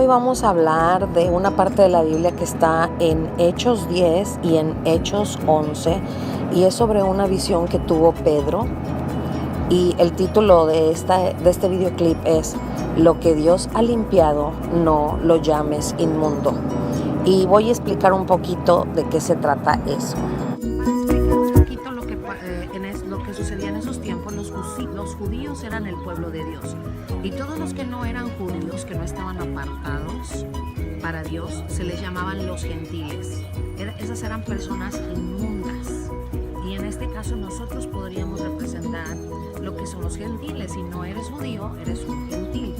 hoy vamos a hablar de una parte de la Biblia que está en Hechos 10 y en Hechos 11, y es sobre una visión que tuvo Pedro. Y el título de este videoclip es "Lo que Dios ha limpiado, no lo llames inmundo". Y voy a explicar un poquito de qué se trata eso. Lo que sucedía en esos tiempos. Los judíos eran el pueblo de Dios, y todos los que no eran judíos, que no estaban apartados para Dios, se les llamaban los gentiles. Esas eran personas inmundas, y en este caso nosotros podríamos representar lo que son los gentiles. Si no eres judío, eres un gentil.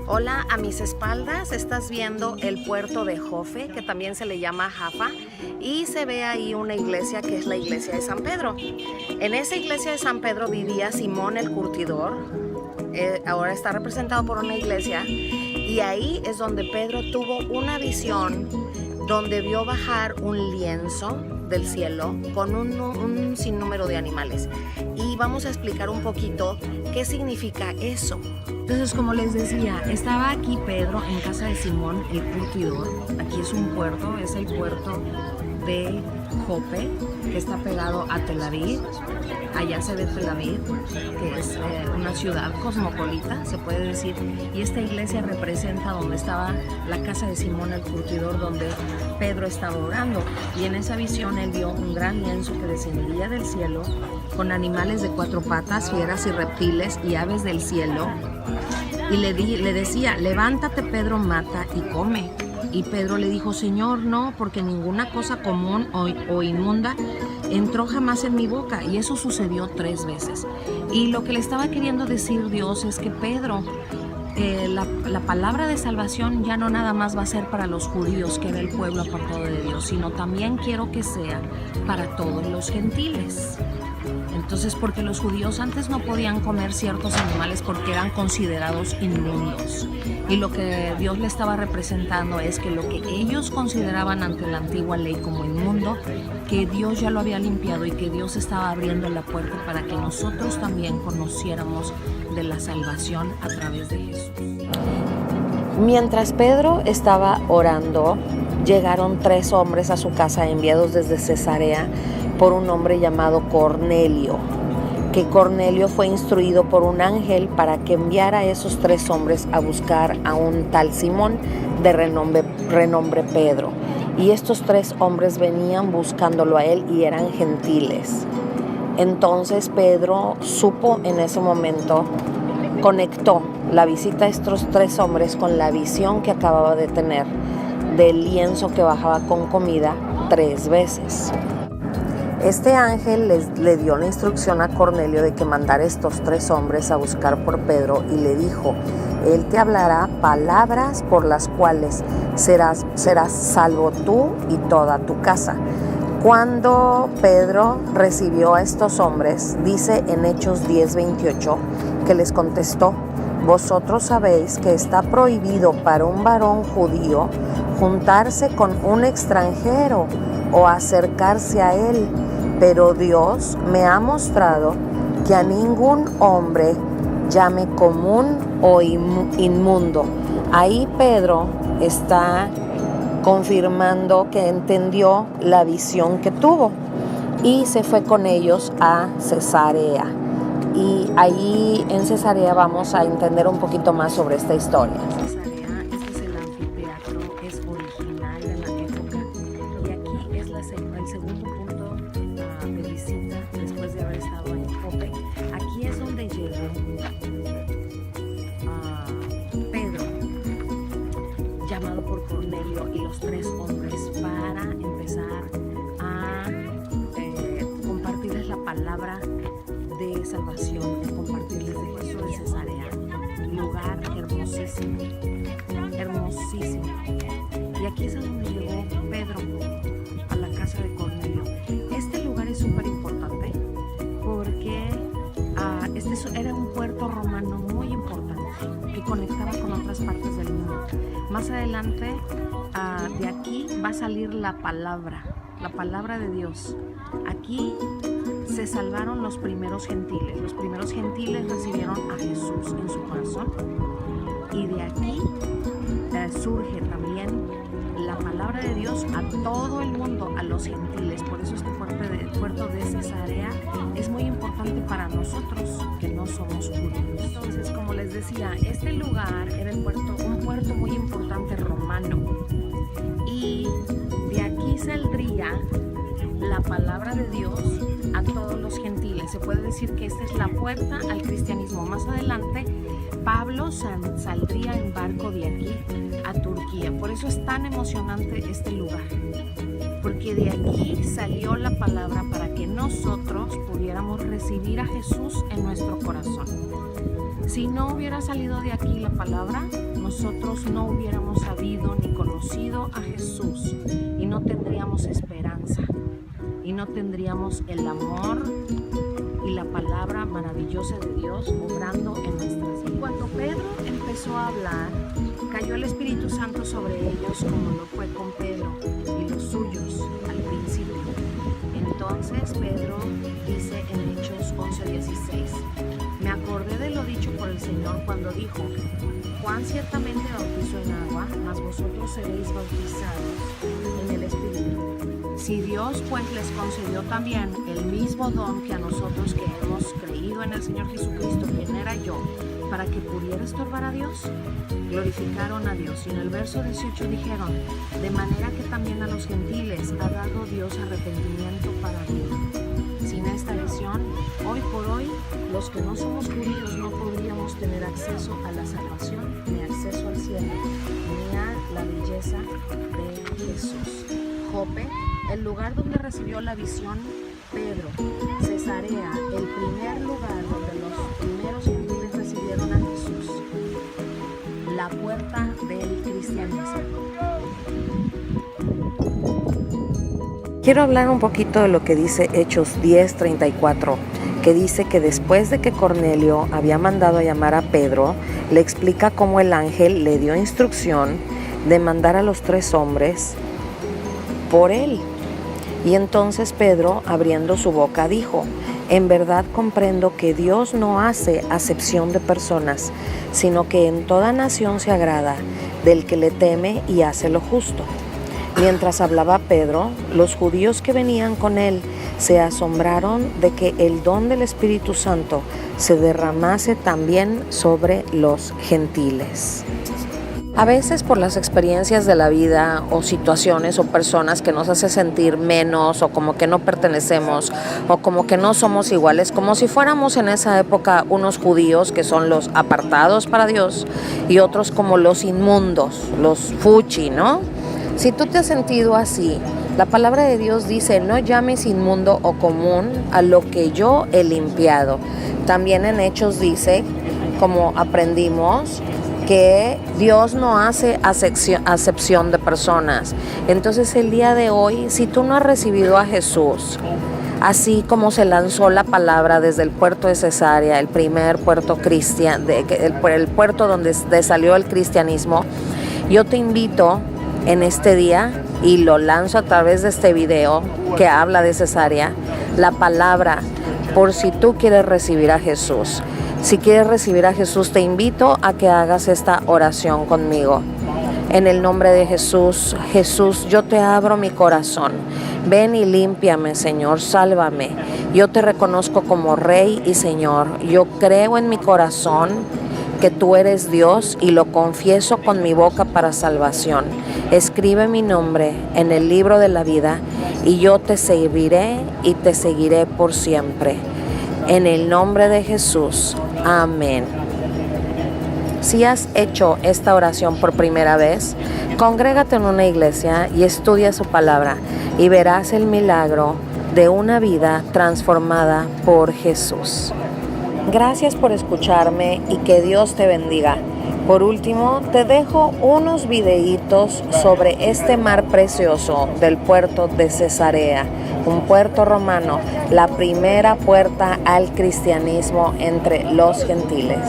Hola, a mis espaldas estás viendo el puerto de Jofe, que también se le llama Jaffa, y se ve ahí una iglesia que es la iglesia de San Pedro. En esa iglesia de San Pedro vivía Simón el curtidor. Ahora está representado por una iglesia, y ahí es donde Pedro tuvo una visión donde vio bajar un lienzo del cielo con un sinnúmero de animales, y vamos a explicar un poquito qué significa eso. Entonces, como les decía, estaba aquí Pedro en casa de Simón el curtidor. Aquí es un puerto, es el puerto de Jope, que está pegado a Tel Aviv. Allá se ve Tel Aviv, que es una ciudad cosmopolita, se puede decir, y esta iglesia representa donde estaba la casa de Simón el curtidor, donde Pedro estaba orando. Y en esa visión él vio un gran lienzo que descendía del cielo con animales de 4 patas, fieras y reptiles y aves del cielo, y le decía: levántate, Pedro, mata y come. Y Pedro le dijo: Señor, no, porque ninguna cosa común o inmunda entró jamás en mi boca. Y eso sucedió 3 veces. Y lo que le estaba queriendo decir Dios es que Pedro, la palabra de salvación ya no nada más va a ser para los judíos, que era el pueblo apartado de Dios, sino también quiero que sea para todos los gentiles. Entonces, porque los judíos antes no podían comer ciertos animales porque eran considerados inmundos. Y lo que Dios le estaba representando es que lo que ellos consideraban ante la antigua ley como inmundo, que Dios ya lo había limpiado, y que Dios estaba abriendo la puerta para que nosotros también conociéramos de la salvación a través de Jesús. Mientras Pedro estaba orando, llegaron 3 hombres a su casa enviados desde Cesarea por un hombre llamado Cornelio, que Cornelio fue instruido por un ángel para que enviara a esos 3 hombres a buscar a un tal Simón de renombre Pedro. Y estos 3 hombres venían buscándolo a él y eran gentiles. Entonces Pedro supo en ese momento, conectó la visita de estos 3 hombres con la visión que acababa de tener del lienzo que bajaba con comida 3 veces. Este ángel le dio la instrucción a Cornelio de que mandara estos 3 hombres a buscar por Pedro, y le dijo: él te hablará palabras por las cuales serás salvo tú y toda tu casa. Cuando Pedro recibió a estos hombres, dice en Hechos 10:28 que les contestó: vosotros sabéis que está prohibido para un varón judío juntarse con un extranjero o acercarse a él, pero Dios me ha mostrado que a ningún hombre llame común o inmundo. Ahí Pedro está confirmando que entendió la visión que tuvo, y se fue con ellos a Cesarea. Y ahí en Cesarea vamos a entender un poquito más sobre esta historia. Cesarea, este es el anfiteatro, es original de la época, y aquí es el segundo punto de visita después de haber estado en Jope. Aquí es donde llegó Pedro, llamado por Cornelio y los 3 hombres, para empezar a compartirles la palabra de salvación, de compartirles de Jesús en Cesarea. Lugar hermosísimo, hermosísimo. Y aquí es a donde llegó Pedro, a la casa de Cornelio. Este lugar es súper importante porque este era un puerto romano muy importante que conectaba con otras partes del mundo. Más adelante, de aquí va a salir la palabra de Dios. Aquí se salvaron los primeros gentiles. Los primeros gentiles recibieron a Jesús en su corazón, y de aquí surge también la palabra de Dios a todo el mundo, a los gentiles. Por eso este puerto de Cesarea es muy importante para nosotros que no somos judíos. Entonces, como les decía, este lugar era un puerto muy importante romano, y de aquí saldría la palabra de Dios a todos los gentiles. Se puede decir que esta es la puerta al cristianismo. Más adelante Pablo saldría en barco de aquí a Turquía. Por eso es tan emocionante este lugar, porque de aquí salió la palabra para que nosotros pudiéramos recibir a Jesús en nuestro corazón. Si no hubiera salido de aquí la palabra, nosotros no hubiéramos sabido ni conocido a Jesús, y no tendríamos esperanza, y no tendríamos el amor y la palabra maravillosa de Dios obrando en nuestras vidas. Cuando Pedro empezó a hablar, cayó el Espíritu Santo sobre ellos, como lo fue con Pedro y los suyos al principio. Entonces Pedro dice en Hechos 11:16: me acordé de lo dicho por el Señor cuando dijo: Juan ciertamente bautizó en agua, mas vosotros seréis bautizados en el Espíritu. Si Dios pues les concedió también el mismo don que a nosotros que hemos creído en el Señor Jesucristo, quien era yo, para que pudiera estorbar a Dios, glorificaron a Dios. Y en el verso 18 dijeron: de manera que también a los gentiles ha dado Dios arrepentimiento para vida. Sin esta visión, hoy por hoy, los que no somos judíos no podríamos tener acceso a la salvación, ni acceso al cielo, ni a la belleza de Jesús. Jope, el lugar donde recibió la visión Pedro. Cesarea, el primer lugar donde los primeros gentiles recibieron a Jesús. La puerta del cristianismo. Quiero hablar un poquito de lo que dice Hechos 10:34, que dice que después de que Cornelio había mandado a llamar a Pedro, le explica cómo el ángel le dio instrucción de mandar a los 3 hombres por él. Y entonces Pedro, abriendo su boca, dijo: en verdad comprendo que Dios no hace acepción de personas, sino que en toda nación se agrada del que le teme y hace lo justo. Mientras hablaba Pedro, los judíos que venían con él se asombraron de que el don del Espíritu Santo se derramase también sobre los gentiles. A veces, por las experiencias de la vida o situaciones o personas que nos hace sentir menos, o como que no pertenecemos, o como que no somos iguales, como si fuéramos en esa época unos judíos que son los apartados para Dios y otros como los inmundos, los fuchi, ¿no? Si tú te has sentido así, la palabra de Dios dice: no llames inmundo o común a lo que yo he limpiado. También en Hechos dice, como aprendimos, que Dios no hace acepción de personas. Entonces el día de hoy, si tú no has recibido a Jesús, así como se lanzó la palabra desde el puerto de Cesarea, el primer puerto cristiano, el puerto donde salió el cristianismo, yo te invito en este día, y lo lanzo a través de este video que habla de Cesarea, la palabra, por si tú quieres recibir a Jesús. Si quieres recibir a Jesús, te invito a que hagas esta oración conmigo. En el nombre de Jesús, Jesús, yo te abro mi corazón. Ven y límpiame, Señor, sálvame. Yo te reconozco como Rey y Señor. Yo creo en mi corazón que tú eres Dios y lo confieso con mi boca para salvación. Escribe mi nombre en el libro de la vida y yo te serviré y te seguiré por siempre. En el nombre de Jesús. Amén. Si has hecho esta oración por primera vez, congrégate en una iglesia y estudia su palabra y verás el milagro de una vida transformada por Jesús. Gracias por escucharme y que Dios te bendiga. Por último, te dejo unos videitos sobre este mar precioso del puerto de Cesarea, un puerto romano, la primera puerta al cristianismo entre los gentiles.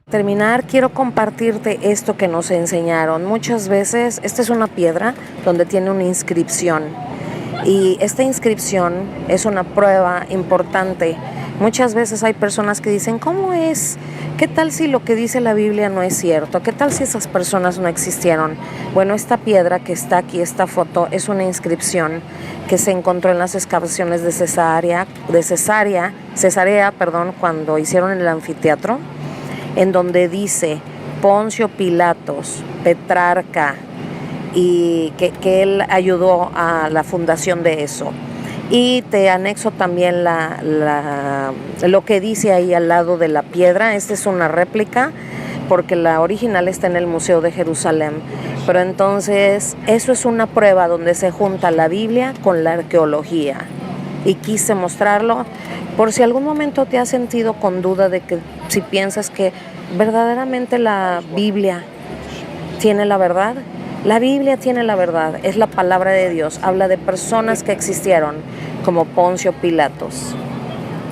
Terminar, quiero compartirte esto que nos enseñaron. Muchas veces, esta es una piedra donde tiene una inscripción Y esta inscripción es una prueba importante. Muchas veces hay personas que dicen, ¿cómo es? ¿Qué tal si lo que dice la Biblia no es cierto? ¿Qué tal si esas personas no existieron? Bueno, esta piedra que está aquí, esta foto, es una inscripción que se encontró en las excavaciones de Cesarea, cuando hicieron el anfiteatro, en donde dice Poncio Pilatos, Petrarca, y que él ayudó a la fundación de eso. Y te anexo también lo que dice ahí al lado de la piedra. Esta es una réplica porque la original está en el Museo de Jerusalén. Pero entonces eso es una prueba donde se junta la Biblia con la arqueología. Y quise mostrarlo por si algún momento te has sentido con duda de que si piensas que verdaderamente la Biblia tiene la verdad. La Biblia tiene la verdad, es la palabra de Dios, habla de personas que existieron como Poncio Pilatos.